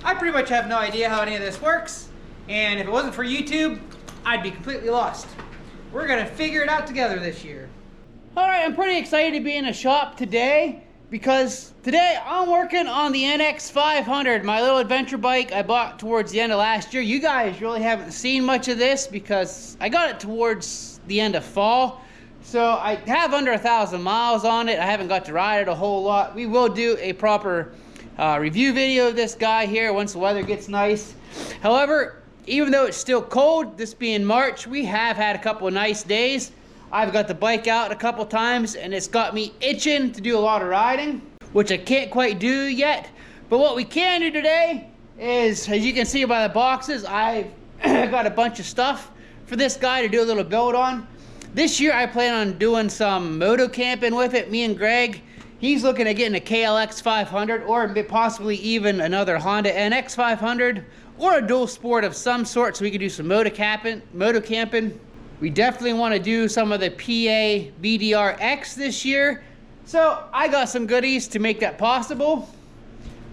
I pretty much have no idea how any of this works, and if it wasn't for YouTube, I'd be completely lost. We're gonna figure it out together this year. All right, I'm pretty excited to be in a shop today because today I'm working on the NX500, my little adventure bike I bought towards the end of last year. You guys really haven't seen much of this because I got it towards the end of fall. So I have under 1,000 miles on it. I haven't got to ride it a whole lot. We will do a proper review video of this guy here once the weather gets nice. However, even though it's still cold, this being March, we have had a couple of nice days. I've got the bike out a couple times and it's got me itching to do a lot of riding, which I can't quite do yet. But what we can do today is, as you can see by the boxes, I've got a bunch of stuff for this guy to do a little build on. This year I plan on doing some moto camping with it, me and Greg. He's looking at getting a KLX 500 or possibly even another Honda NX 500 or a dual sport of some sort so we can do some moto camping. We definitely want to do some of the PA BDRX this year. So I got some goodies to make that possible.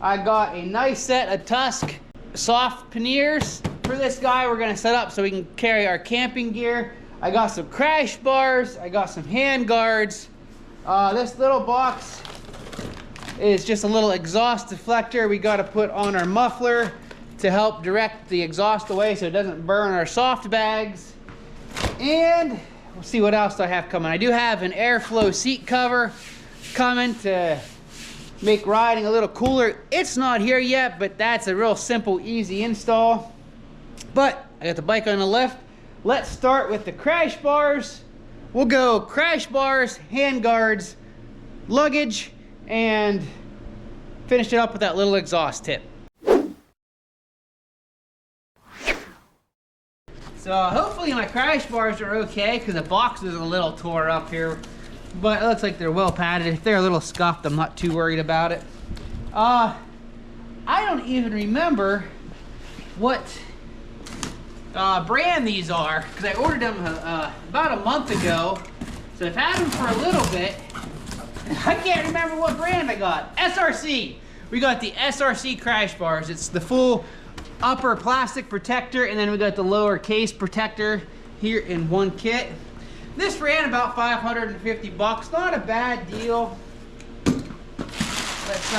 I got a nice set of Tusk soft panniers for this guy. We're going to set up so we can carry our camping gear. I got some crash bars, I got some hand guards. This little box is just a little exhaust deflector we got to put on our muffler to help direct the exhaust away so it doesn't burn our soft bags. And we'll see what else I have coming. I do have an airflow seat cover coming to make riding a little cooler. It's not here yet, but that's a real simple, easy install. But I got the bike on the lift. Let's start with the crash bars. We'll go crash bars, hand guards, luggage, and finish it up with that little exhaust tip. So hopefully my crash bars are okay because the box is a little tore up here, but it looks like they're well padded. If they're a little scuffed, I'm not too worried about it. I don't even remember what brand these are because I ordered them about a month ago, so I've had them for a little bit. I can't remember what brand I got. SRC. We got the SRC crash bars. It's the full upper plastic protector, and then we got the lower case protector here in one kit. This ran about 550 bucks. Not a bad deal. Let's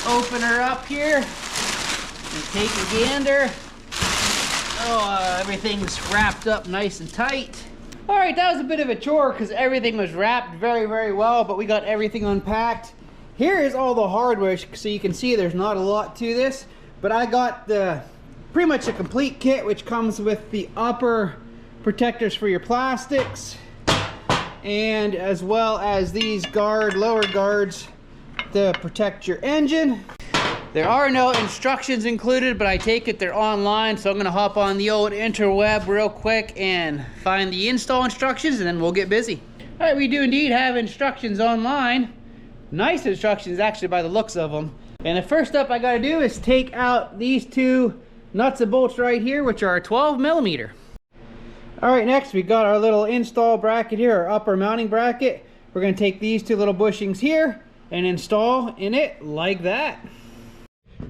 open her up here and take a gander. Oh, everything's wrapped up nice and tight. All right, that was a bit of a chore because everything was wrapped very, very well, but we got everything unpacked. Here is all the hardware, so you can see there's not a lot to this, but I got pretty much a complete kit, which comes with the upper protectors for your plastics, and as well as these lower guards to protect your engine. There are no instructions included, but I take it they're online, so I'm gonna hop on the old interweb real quick and find the install instructions, and then we'll get busy. All right, we do indeed have instructions online. Nice instructions, actually, by the looks of them. And the first step I gotta do is take out these two nuts and bolts right here, which are 12 millimeter. All right, next we got our little install bracket here, our upper mounting bracket. We're gonna take these two little bushings here and install in it like that.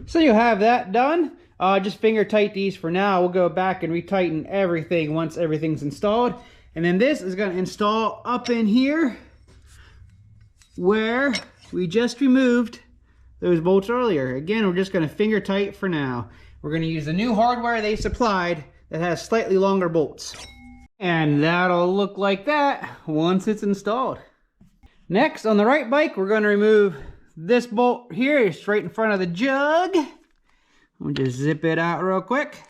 So you have that done. Just finger tight these for now. We'll go back and retighten everything once everything's installed. And then this is gonna install up in here where we just removed those bolts earlier. Again, we're just gonna finger tight for now. We're gonna use the new hardware they supplied that has slightly longer bolts. And that'll look like that once it's installed. Next, on the right bike, we're gonna remove this bolt here straight in front of the jug. We'll just zip it out real quick.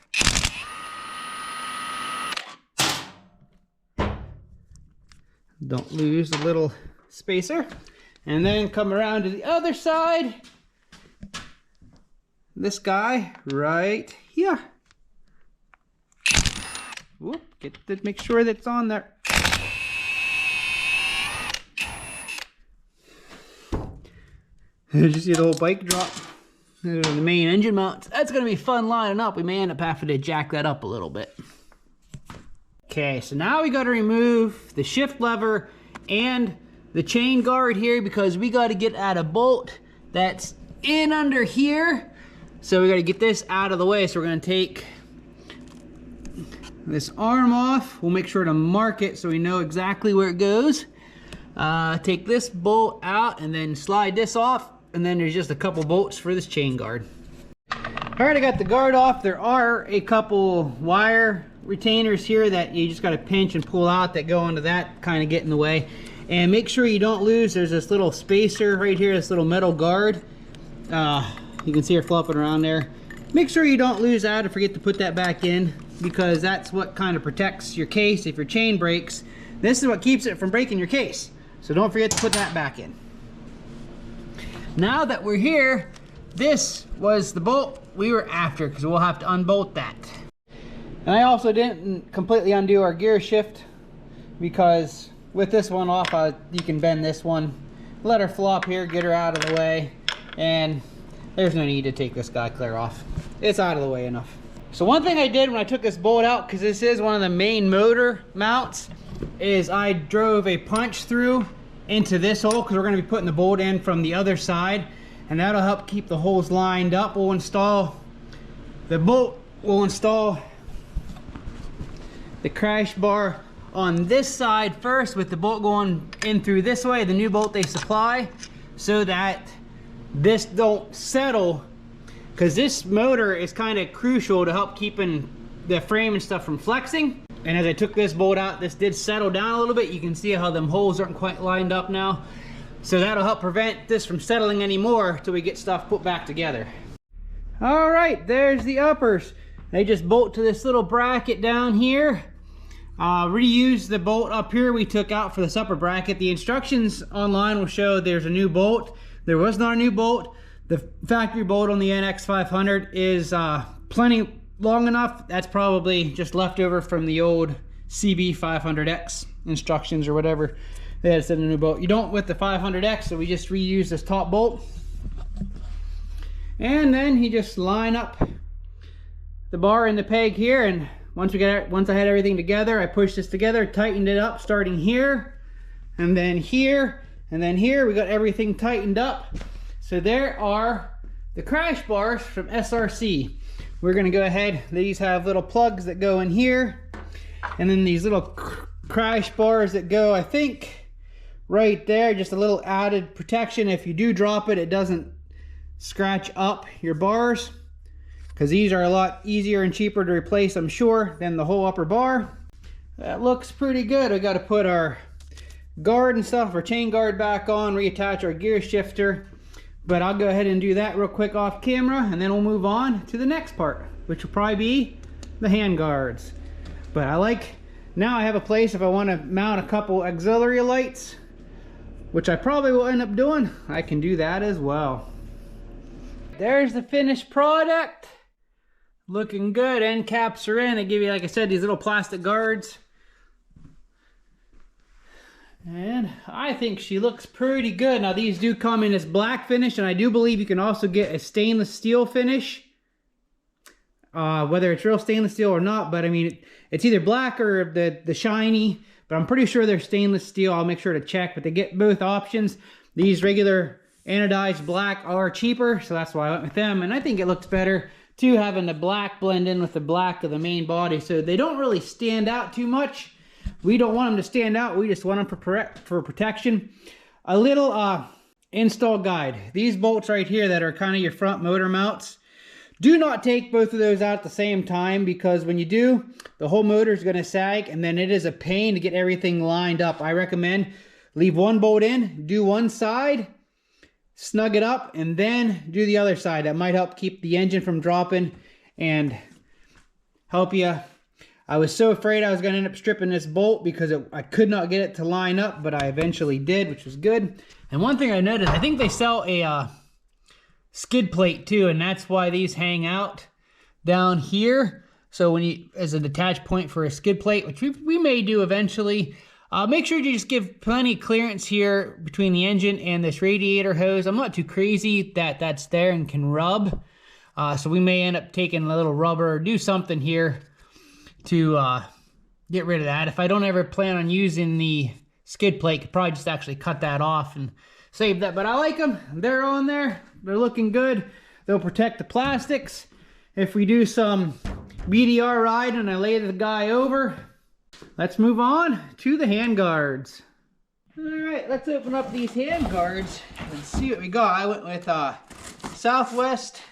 Don't lose the little spacer. And then come around to the other side. This guy right here. Whoop, make sure that's on there. Did you see the whole bike drop? The main engine mounts. That's gonna be fun lining up. We may end up having to jack that up a little bit. Okay, so now we gotta remove the shift lever and the chain guard here because we gotta get at a bolt that's in under here. So we got to get this out of the way. So we're going to take this arm off. We'll make sure to mark it so we know exactly where it goes. Take this bolt out and then slide this off, and then there's just a couple bolts for this chain guard. All right, I got the guard off. There are a couple wire retainers here that you just got to pinch and pull out that go into that, kind of get in the way. And make sure you don't lose, there's this little spacer right here, this little metal guard. You can see her flopping around there. Make sure you don't lose that and forget to put that back in, because that's what kind of protects your case if your chain breaks. This is what keeps it from breaking your case. So don't forget to put that back in. Now that we're here, this was the bolt we were after, because we'll have to unbolt that. And I also didn't completely undo our gear shift, because with this one off, you can bend this one, let her flop here, get her out of the way, and there's no need to take this guy clear off. It's out of the way enough. So one thing I did when I took this bolt out, because this is one of the main motor mounts, is I drove a punch through into this hole, because we're going to be putting the bolt in from the other side, and that'll help keep the holes lined up. We'll install the bolt, we'll install the crash bar on this side first, with the bolt going in through this way, the new bolt they supply, so that this don't settle, because this motor is kind of crucial to help keeping the frame and stuff from flexing. And as I took this bolt out, this did settle down a little bit. You can see how them holes aren't quite lined up now. So that'll help prevent this from settling anymore till we get stuff put back together. All right, there's the uppers. They just bolt to this little bracket down here. Reuse the bolt up here we took out for this upper bracket. The instructions online will show there's a new bolt. There was not a new bolt. The factory bolt on the NX500 is plenty long enough. That's probably just leftover from the old CB500X instructions or whatever. They had to send a new bolt. You don't with the 500X, so we just reuse this top bolt. And then you just line up the bar and the peg here, and once I had everything together, I pushed this together, tightened it up, starting here, and then here, and then here. We got everything tightened up. So there are the crash bars from SRC. We're gonna go ahead, these have little plugs that go in here, and then these little crash bars that go, I think, right there, just a little added protection. If you do drop it, it doesn't scratch up your bars, because these are a lot easier and cheaper to replace, I'm sure, than the whole upper bar. That looks pretty good. We got to put our guard and stuff, our chain guard back on, reattach our gear shifter, but I'll go ahead and do that real quick off camera, and then we'll move on to the next part, which will probably be the hand guards. But now I have a place if I want to mount a couple auxiliary lights, which I probably will end up doing. I can do that as well. There's the finished product. Looking good. End caps are in. They give you, like I said, these little plastic guards. And I think she looks pretty good. Now these do come in this black finish, and I do believe you can also get a stainless steel finish. Whether it's real stainless steel or not, but I mean, it's either black or the shiny, but I'm pretty sure they're stainless steel. I'll make sure to check, but they get both options. These regular anodized black are cheaper, so that's why I went with them, and I think it looks better too, having the black blend in with the black of the main body, so they don't really stand out too much. We don't want them to stand out, we just want them for protection. A little install guide. These bolts right here that are kind of your front motor mounts, do not take both of those out at the same time, because when you do, the whole motor is going to sag, and then it is a pain to get everything lined up. I recommend leave one bolt in, do one side, snug it up, and then do the other side. That might help keep the engine from dropping and help you. I was so afraid I was going to end up stripping this bolt because I could not get it to line up, but I eventually did, which was good. And one thing I noticed, I think they sell a skid plate too, and that's why these hang out down here. So when you, as a detach point for a skid plate, which we may do eventually, make sure you just give plenty of clearance here between the engine and this radiator hose. I'm not too crazy that that's there and can rub. So we may end up taking a little rubber or do something here to get rid of that. If I don't ever plan on using the skid plate, could probably just actually cut that off and save that. But I like them. They're on there. They're looking good. They'll protect the plastics. If we do some BDR ride and I lay the guy over, let's move on to the handguards. All right, let's open up these handguards and see what we got. I went with Southwest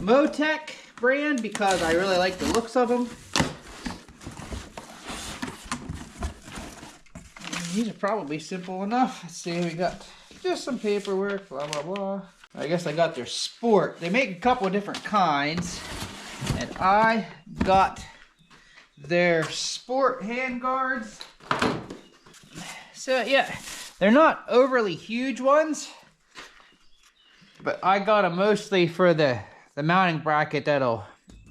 Moto brand because I really like the looks of them. These are probably simple enough. Let's see, we got just some paperwork, blah, blah, blah. I guess I got their sport. They make a couple of different kinds. And I got their sport handguards. So yeah, they're not overly huge ones, but I got them mostly for the mounting bracket that'll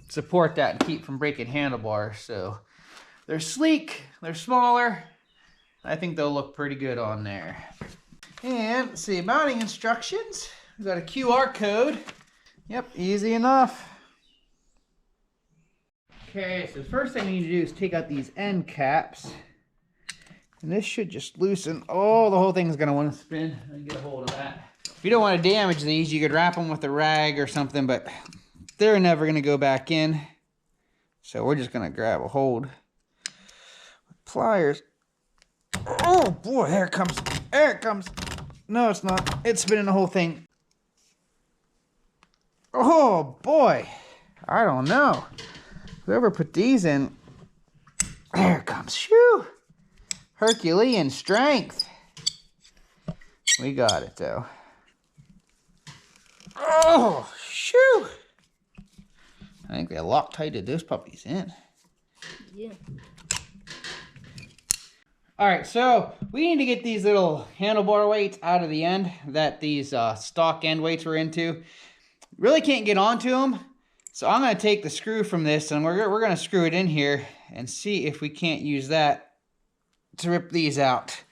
support that and keep from breaking handlebars. So they're sleek, they're smaller. I think they'll look pretty good on there. And let's see, mounting instructions. We've got a QR code. Yep, easy enough. Okay, so the first thing we need to do is take out these end caps. And this should just loosen. Oh, the whole thing's gonna want to spin. Let me get a hold of that. If you don't want to damage these, you could wrap them with a rag or something, but they're never gonna go back in. So we're just gonna grab a hold with pliers. Oh boy, there it comes. There it comes. No, it's not. It's spinning the whole thing. Oh boy. I don't know. Whoever put these in. There it comes. Shoo. Herculean strength. We got it though. Oh, shoo. I think they Loctited those puppies in. Yeah. All right, so we need to get these little handlebar weights out of the end that these stock end weights were into. Really can't get onto them, so I'm going to take the screw from this and we're going to screw it in here and see if we can't use that to rip these out.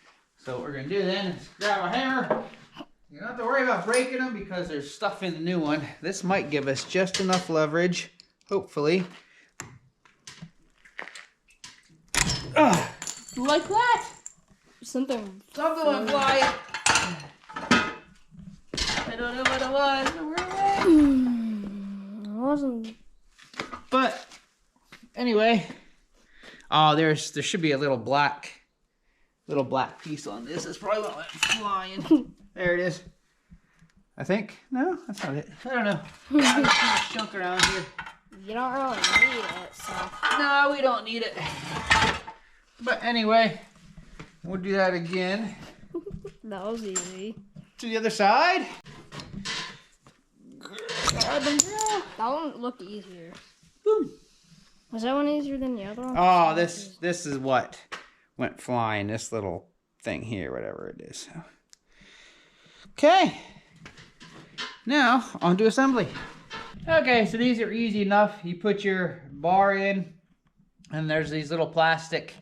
So what we're going to do then is grab a hammer. You don't have to worry about breaking them because there's stuff in the new one. This might give us just enough leverage, hopefully. Ugh. Like that? Something went flying. I don't know what it was. It wasn't. But anyway, oh, there should be a little black piece on this. It's probably what went flying. There it is. I think. No, that's not it. I don't know. There's too much junk around here. You don't really need it, so. No, we don't need it. But anyway, we'll do that again. That was easy. To the other side. That one looked easier. Boom. Was that one easier than the other one? Oh, this is what went flying. This little thing here, whatever it is. Okay. Now, on to assembly. Okay, so these are easy enough. You put your bar in, and there's these little plastic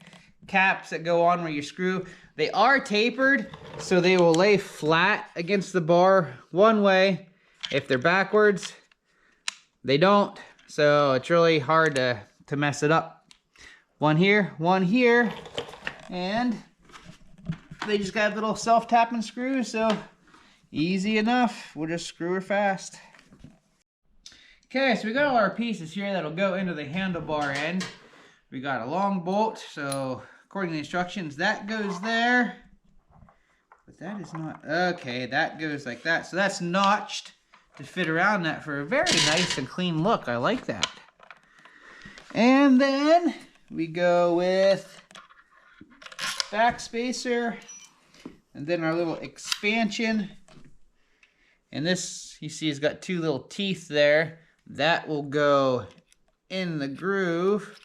caps that go on where you screw. They are tapered, so they will lay flat against the bar one way. If they're backwards, they don't. So it's really hard to mess it up. One here, and they just got little self-tapping screws, so easy enough. We'll just screw her fast. Okay, so we got all our pieces here that'll go into the handlebar end. We got a long bolt, so according to the instructions, that goes there. But that is not, okay, that goes like that. So that's notched to fit around that for a very nice and clean look. I like that. And then we go with back spacer, and then our little expansion. And this, you see, has got two little teeth there. That will go in the groove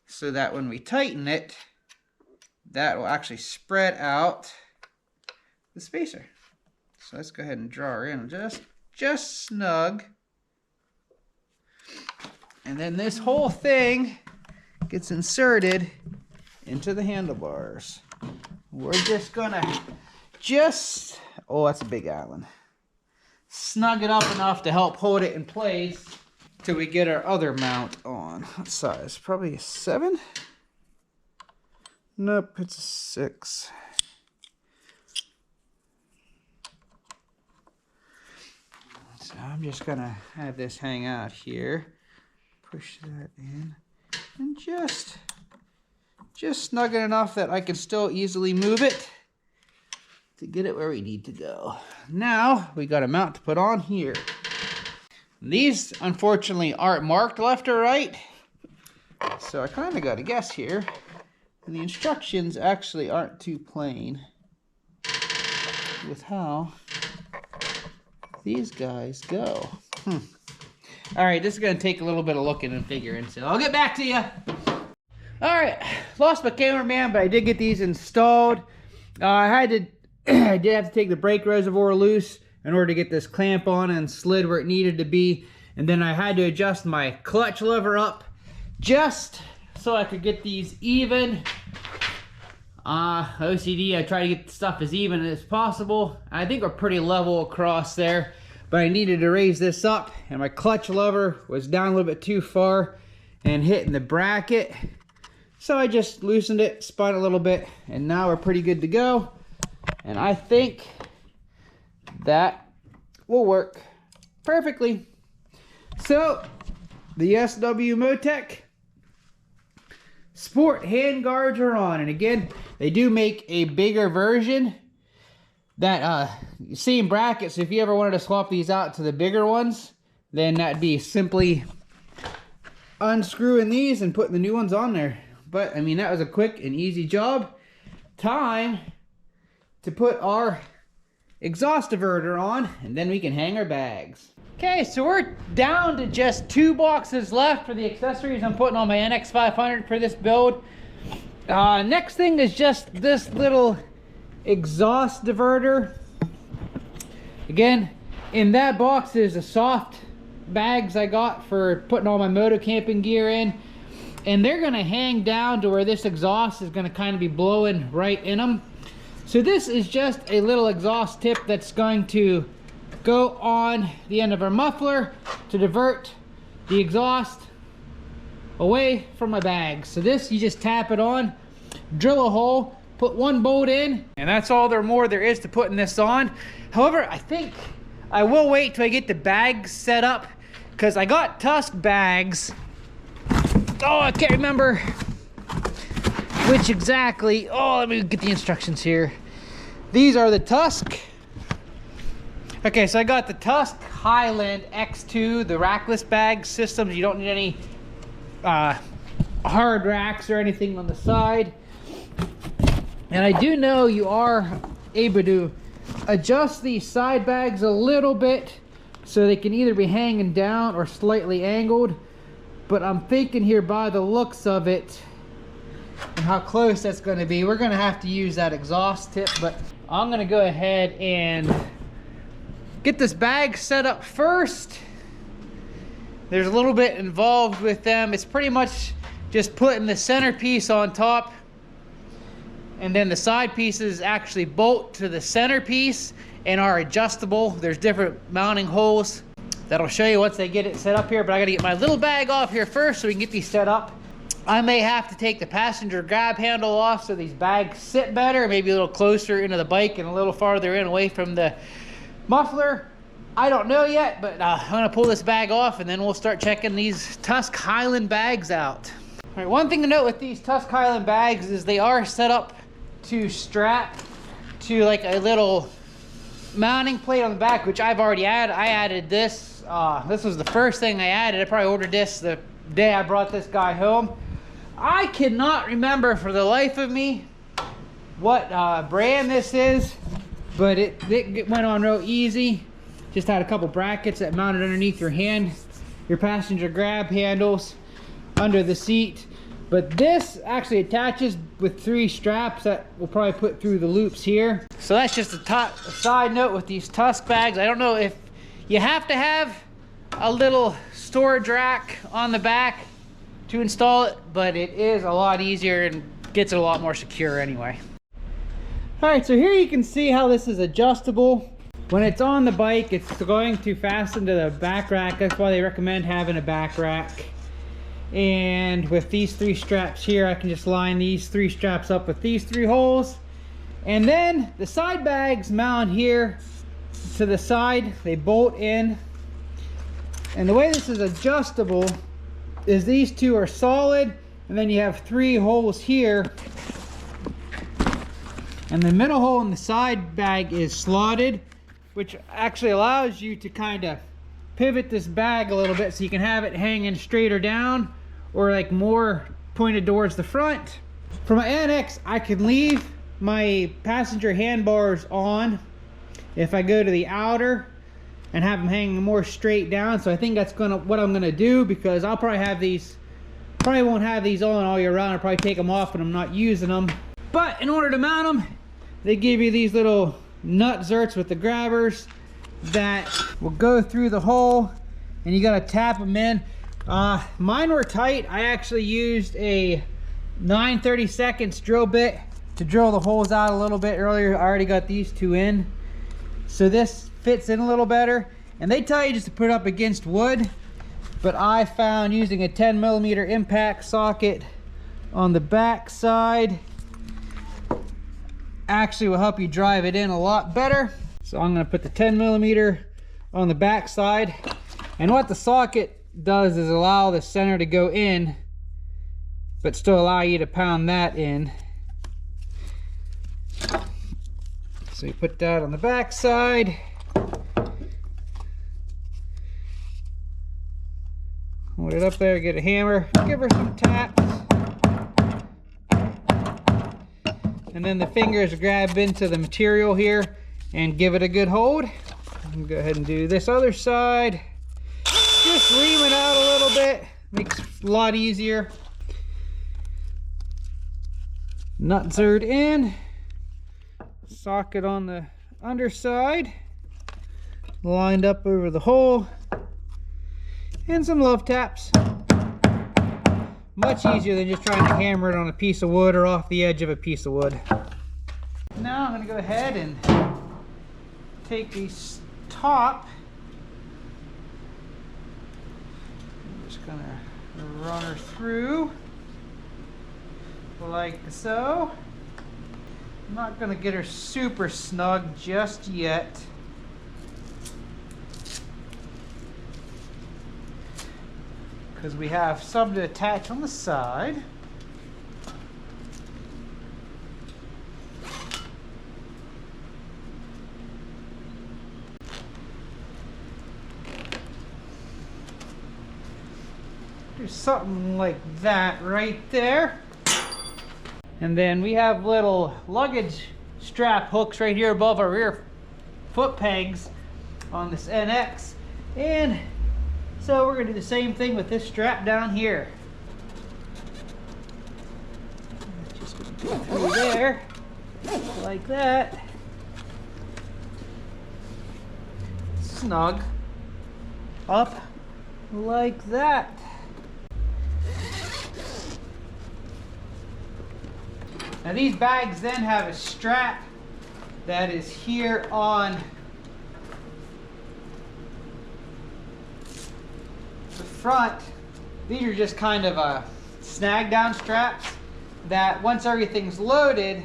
so that when we tighten it, that will actually spread out the spacer. So let's go ahead and draw her in just snug. And then this whole thing gets inserted into the handlebars. We're just gonna oh, that's a big island. Snug it up enough to help hold it in place till we get our other mount on. What size? Probably a 7? Nope, it's a 6. So I'm just gonna have this hang out here. Push that in. And just snug it enough that I can still easily move it to get it where we need to go. Now we got a mount to put on here. These unfortunately aren't marked left or right, so I kind of got to guess here. And the instructions actually aren't too plain with how these guys go. All right, this is going to take a little bit of looking and figuring, so I'll get back to you. All right, lost my cameraman, but I did get these installed. I did have to take the brake reservoir loose in order to get this clamp on and slid where it needed to be. And then I had to adjust my clutch lever up just so I could get these even. OCD, I try to get the stuff as even as possible. I think we're pretty level across there, but I needed to raise this up, and my clutch lever was down a little bit too far and hitting the bracket. So I just loosened it, spun a little bit, and now we're pretty good to go. And I think that will work perfectly. So, the SW Motec Sport handguards are on. And again, they do make a bigger version that same brackets. If you ever wanted to swap these out to the bigger ones, then that'd be simply unscrewing these and putting the new ones on there. But I mean, that was a quick and easy job. Time to put our exhaust diverter on, and then we can hang our bags. Okay, so we're down to just 2 boxes left for the accessories I'm putting on my NX500 for this build. Next thing is just this little exhaust diverter. Again, in that box is the soft bags I got for putting all my moto camping gear in, and they're gonna hang down to where this exhaust is gonna kind of be blowing right in them. So this is just a little exhaust tip that's going to go on the end of our muffler to divert the exhaust away from my bag. So this, you just tap it on, drill a hole, put 1 bolt in, and that's all there is to putting this on. However, I think I will wait till I get the bags set up, because I got Tusk bags. Oh, I can't remember which exactly. Oh, let me get the instructions here. These are the Tusk. Okay, so I got the Tusk Highland X2, the rackless bag systems. You don't need any hard racks or anything on the side. And I do know you are able to adjust these side bags a little bit so they can either be hanging down or slightly angled. But I'm thinking here, by the looks of it and how close that's going to be, we're going to have to use that exhaust tip. But I'm going to go ahead and get this bag set up first. There's a little bit involved with them. It's pretty much just putting the centerpiece on top, and then the side pieces actually bolt to the centerpiece and are adjustable. There's different mounting holes that I'll show you once I get it set up here, but I gotta get my little bag off here first so we can get these set up. I may have to take the passenger grab handle off so these bags sit better, maybe a little closer into the bike and a little farther in away from the muffler. I don't know yet, but I'm gonna pull this bag off and then we'll start checking these Tusk Highland bags out. All right, one thing to note with these Tusk Highland bags is they are set up to strap to like a little mounting plate on the back, which I've already added. I added this. This was the first thing I added. I probably ordered this the day I brought this guy home. I cannot remember for the life of me what brand this is, but it went on real easy. Just had a couple brackets that mounted underneath your hand, your passenger grab handles under the seat. But this actually attaches with 3 straps that we'll probably put through the loops here. So that's just a side note with these Tusk bags. I don't know if you have to have a little storage rack on the back to install it, but it is a lot easier and gets it a lot more secure anyway. All right, so here you can see how this is adjustable. When it's on the bike, it's going to fasten to the back rack. That's why they recommend having a back rack. And with these 3 straps here, I can just line these 3 straps up with these 3 holes. And then the side bags mount here to the side. They bolt in And the way this is adjustable is these two are solid, and then you have 3 holes here. And the middle hole in the side bag is slotted, which actually allows you to kind of pivot this bag a little bit so you can have it hanging straighter down or like more pointed towards the front. For my NX, I can leave my passenger handbars on if I go to the outer and have them hanging more straight down. So I think that's what I'm gonna do, because I'll probably have these, won't have these on all year round. I'll probably take them off when I'm not using them. But in order to mount them, they give you these little nut zerts with the grabbers that will go through the hole, and you gotta tap them in. Mine were tight. I actually used a 9/32 drill bit to drill the holes out a little bit earlier. I already got these 2 in, so this fits in a little better. And they tell you just to put it up against wood, but I found using a 10mm impact socket on the back side actually will help you drive it in a lot better. So I'm going to put the 10mm on the back side, and what the socket does is allow the center to go in but still allow you to pound that in. So you put that on the back side, hold it up there, get a hammer, give her some taps, and then the fingers grab into the material here and give it a good hold. I'm gonna go ahead and do this other side. Just ream it out a little bit, makes it a lot easier. Nut zerd in, socket on the underside, lined up over the hole, and some love taps. Much easier than just trying to hammer it on a piece of wood or off the edge of a piece of wood. Now I'm going to go ahead and take the top. I'm just going to run her through like so. I'm not going to get her super snug just yet. Because we have some to attach on the side. Do something like that right there. And then we have little luggage strap hooks right here above our rear foot pegs on this NX. And so we're going to do the same thing with this strap down here. Just going to go through there like that. Snug up like that. Now these bags then have a strap that is here on the front. These are just kind of a snag down straps that once everything's loaded,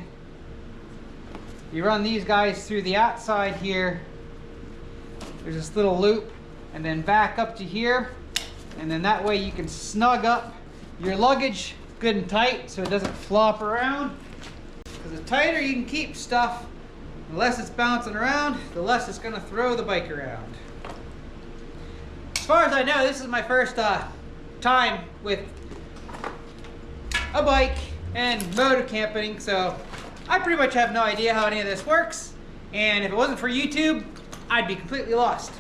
you run these guys through the outside here. There's this little loop, and then back up to here, and then that way you can snug up your luggage good and tight so it doesn't flop around. Because the tighter you can keep stuff, the less it's bouncing around, the less it's going to throw the bike around. As far as I know, this is my first time with a bike and moto camping, so I pretty much have no idea how any of this works. And if it wasn't for YouTube, I'd be completely lost.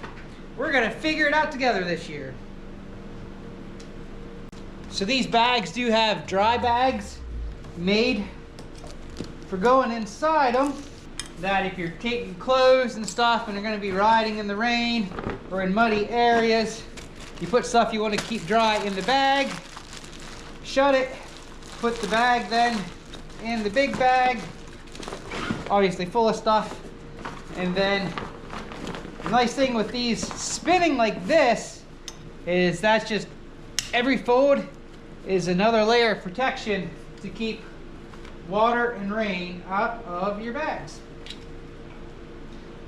We're going to figure it out together this year. So these bags do have dry bags made for going inside them, that if you're taking clothes and stuff and you're going to be riding in the rain or in muddy areas, you put stuff you want to keep dry in the bag, shut it, put the bag then in the big bag, obviously full of stuff. And then the nice thing with these spinning like this is that's just every fold is another layer of protection to keep water and rain out of your bags.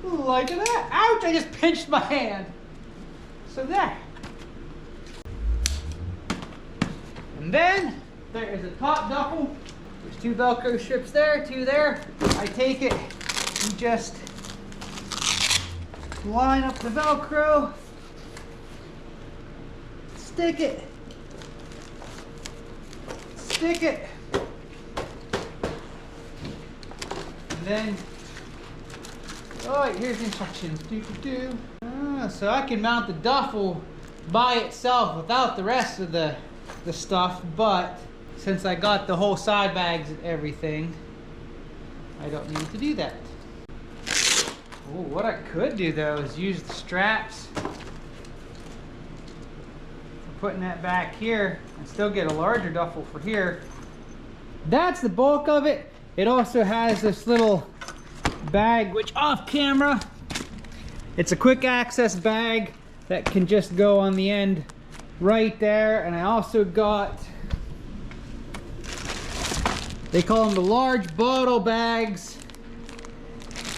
Like that. Ouch, I just pinched my hand. So there. And then there is a top duffel. There's 2 Velcro strips there, 2 there. I take it and just line up the Velcro, stick it, and then, oh, here's the instructions. So I can mount the duffel by itself without the rest of the stuff, but since I got the whole side bags and everything, I don't need to do that. Oh, what I could do though is use the straps for putting that back here and still get a larger duffel for here. That's the bulk of it. It also has this little bag, which off camera, it's a quick access bag that can just go on the end right there. And I also got, they call them the large bottle bags,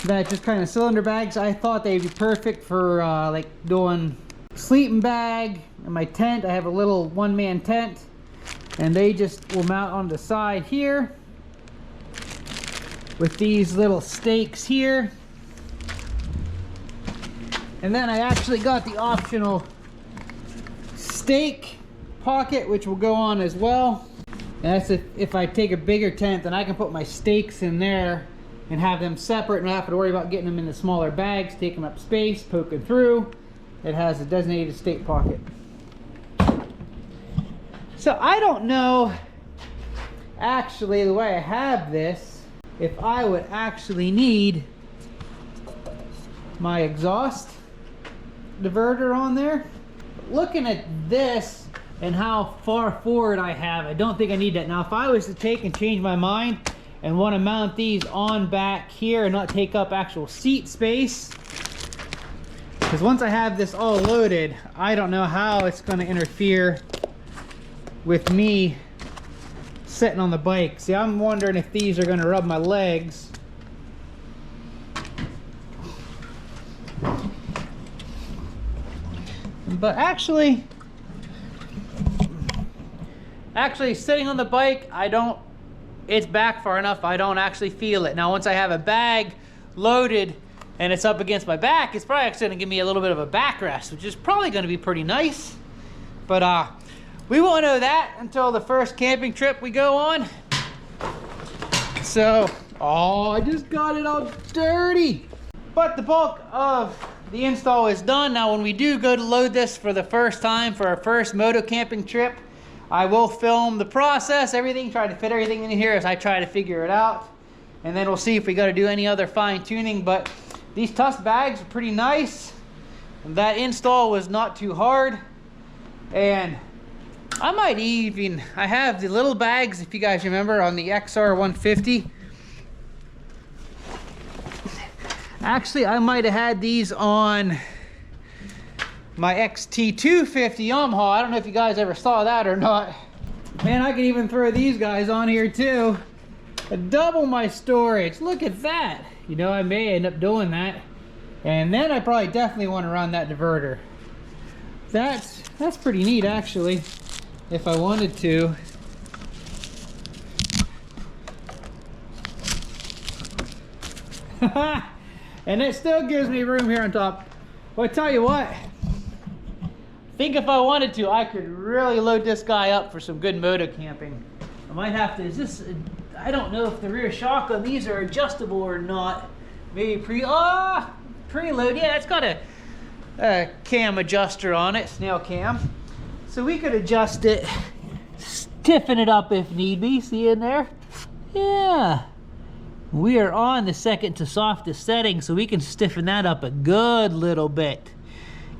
that just kind of cylinder bags. I thought they'd be perfect for like doing sleeping bag. In my tent, I have a little one-man tent, and they just will mount on the side here with these little stakes here. And then I actually got the optional stake pocket, which will go on as well. And that's if I take a bigger tent, then I can put my stakes in there and have them separate and not have to worry about getting them in the smaller bags, taking up space, poking through. It has a designated stake pocket. So I don't know, actually, the way I have this, if I would actually need my exhaust diverter on there. Looking at this and how far forward I have, I don't think I need that. Now if I was to take and change my mind and want to mount these on back here and not take up actual seat space, because once I have this all loaded, I don't know how it's going to interfere with me sitting on the bike. See, I'm wondering if these are going to rub my legs. But actually sitting on the bike, it's back far enough, I don't actually feel it. Now once I have a bag loaded and it's up against my back, it's probably actually gonna give me a little bit of a backrest, which is probably gonna be pretty nice. But we won't know that until the first camping trip we go on. So, oh, I just got it all dirty. But the bulk of the install is done. Now when we do go to load this for the first time for our first moto camping trip, I will film the process, everything, try to fit everything in here as I try to figure it out. And then we'll see if we got to do any other fine tuning. But these tusk bags are pretty nice. That install was not too hard. And I might even, I have the little bags, if you guys remember, on the XR150. Actually, I might have had these on my XT250 Yamaha. I don't know if you guys ever saw that or not. Man, I can even throw these guys on here too. Double my storage. Look at that. You know, I may end up doing that. And then I probably definitely want to run that diverter. That's pretty neat actually, if I wanted to. And it still gives me room here on top. Well, I tell you what, I think if I wanted to, I could really load this guy up for some good moto camping. I might have to, I don't know if the rear shock on these are adjustable or not. Maybe preload, yeah, it's got a cam adjuster on it, snail cam. So we could adjust it, stiffen it up if need be, see in there? Yeah. We are on the second to softest setting, so we can stiffen that up a good little bit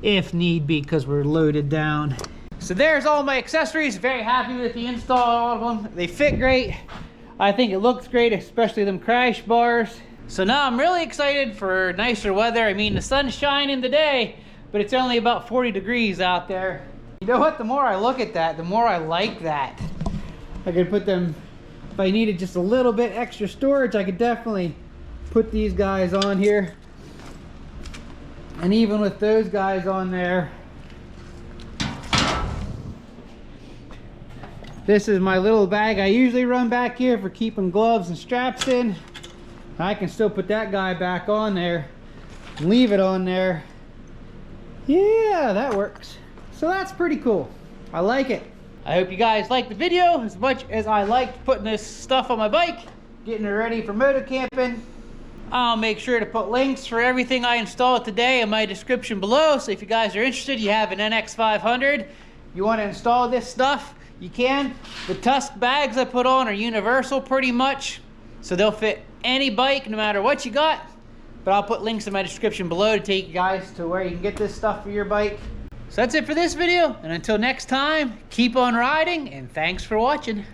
if need be, because we're loaded down. So there's all my accessories. Very happy with the install, all of them. They fit great. I think it looks great, especially them crash bars. So now I'm really excited for nicer weather. I mean, the sun's shining today, but it's only about 40 degrees out there. You know what? The more I look at that, the more I like that. I could put them, if I needed just a little bit extra storage, I could definitely put these guys on here. And even with those guys on there, This is my little bag I usually run back here for keeping gloves and straps in. I can still put that guy back on there, leave it on there. Yeah, that works. So that's pretty cool. I like it. I hope you guys liked the video as much as I liked putting this stuff on my bike, getting it ready for moto camping. I'll make sure to put links for everything I installed today in my description below. So if you guys are interested, you have an NX500, you want to install this stuff, you can. The Tusk bags I put on are universal pretty much, so they'll fit any bike no matter what you got. But I'll put links in my description below to take you guys to where you can get this stuff for your bike. So that's it for this video, and until next time, keep on riding, and thanks for watching.